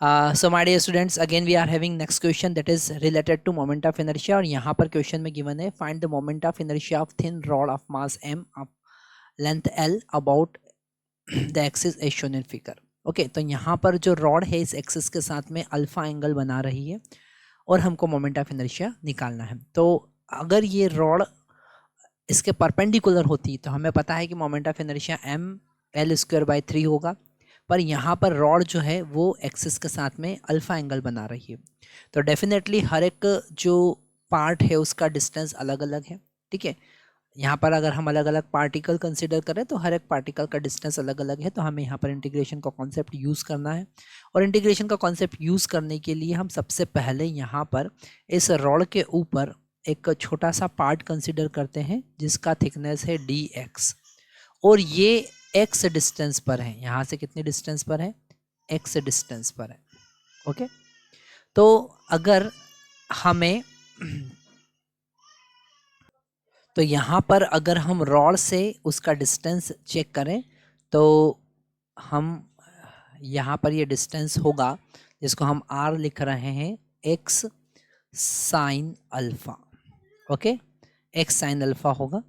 So my dear students, again we are having next question that is related to moment of inertia. और यहाँ पर question में given है find the moment of inertia of thin rod of mass m of length l about the axis as shown in figure. Okay तो यहाँ पर जो rod है इस एक्सिस के साथ में अल्फा एंगल बना रही है और हमको मोमेंट ऑफ इनर्शिया निकालना है। तो अगर ये रॉड इसके परपेंडिकुलर होती तो हमें पता है कि moment of inertia m l square by 3 होगा, पर यहाँ पर रॉड जो है वो एक्सिस के साथ में अल्फा एंगल बना रही है। तो डेफिनेटली हर एक जो पार्ट है उसका डिस्टेंस अलग अलग है, ठीक है। यहाँ पर अगर हम अलग अलग पार्टिकल कंसिडर करें तो हर एक पार्टिकल का डिस्टेंस अलग अलग है। तो हमें यहाँ पर इंटीग्रेशन का कॉन्सेप्ट यूज़ करना है, और इंटीग्रेशन का कॉन्सेप्ट यूज़ करने के लिए हम सबसे पहले यहाँ पर इस रॉड के ऊपर एक छोटा सा पार्ट कंसिडर करते हैं जिसका थिकनेस है dx, और ये x डिस्टेंस पर है। यहाँ से कितनी डिस्टेंस पर है? x डिस्टेंस पर है। ओके, तो अगर हमें तो यहाँ पर अगर हम रॉड से उसका डिस्टेंस चेक करें तो हम यहाँ पर ये डिस्टेंस होगा जिसको हम r लिख रहे हैं x sine alpha. Okay, x sine alpha होगा।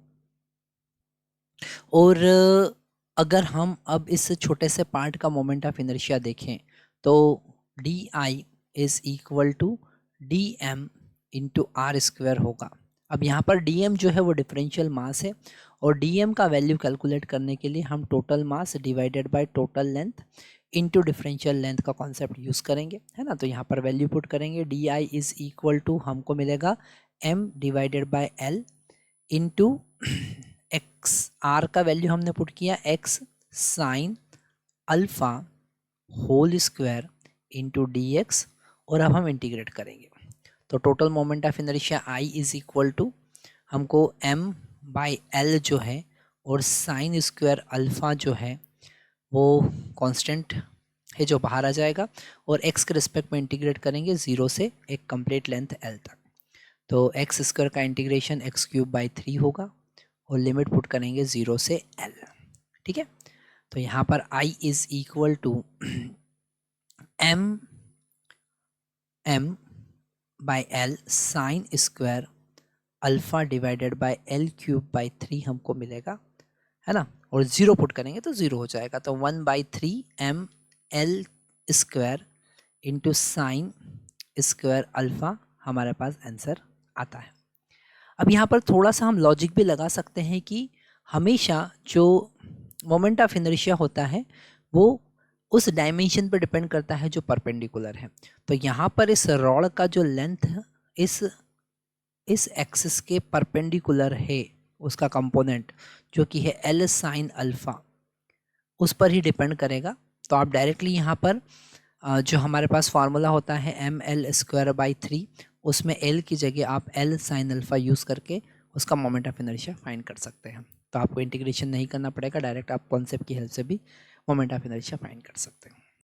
और अगर हम अब इस छोटे से पार्ट का मोमेंट ऑफ इनर्शिया देखें तो di is equal to dm into r square होगा। अब यहाँ पर dm जो है वो डिफरेंशियल मास है, और dm का वैल्यू कैलकुलेट करने के लिए हम total mass divided by total length into differential length का कॉन्सेप्ट यूज़ करेंगे, है ना। तो यहाँ पर वैल्यू पुट करेंगे, di इज इक्वल टू हमको मिलेगा m divided by l into x, r का वैल्यू हमने पुट किया x sine alpha whole square into dx, और अब हम इंटीग्रेट करेंगे तो total moment of inertia I is equal to हमको m बाई l जो है और साइन स्क्वायर अल्फा जो है वो कांस्टेंट है जो बाहर आ जाएगा, और x के रिस्पेक्ट में इंटीग्रेट करेंगे 0 से एक कंप्लीट लेंथ l तक। तो x स्क्वायर का इंटीग्रेशन x क्यूब बाई 3 होगा, और लिमिट पुट करेंगे 0 से l, ठीक है। तो यहाँ पर I is equal to m by l sine square alpha divided by l cube by 3 हमको मिलेगा, है ना। और 0 पुट करेंगे तो 0 हो जाएगा। तो 1/3 m l square into sine square alpha हमारे पास आंसर आता है। अब यहाँ पर थोड़ा सा हम लॉजिक भी लगा सकते हैं कि हमेशा जो मोमेंट ऑफ इनर्शिया होता है वो उस डायमेंशन पर डिपेंड करता है जो परपेंडिकुलर है। तो यहाँ पर इस रॉड का जो लेंथ इस एक्सिस के परपेंडिकुलर है, उसका कंपोनेंट जो कि है l साइन अल्फा, उस पर ही डिपेंड करेगा। तो आप डायरेक्टली यहाँ पर जो हमारे पास फार्मूला होता है ml स्क्वायर बाई 3, उसमें l की जगह आप l साइन अल्फा यूज़ करके उसका मोमेंट ऑफ इनर्शिया फाइंड कर सकते हैं। तो आपको इंटीग्रेशन नहीं करना पड़ेगा, डायरेक्ट आप कॉन्सेप्ट की हेल्प से भी मोमेंट ऑफ इनर्शिया फाइंड कर सकते हैं।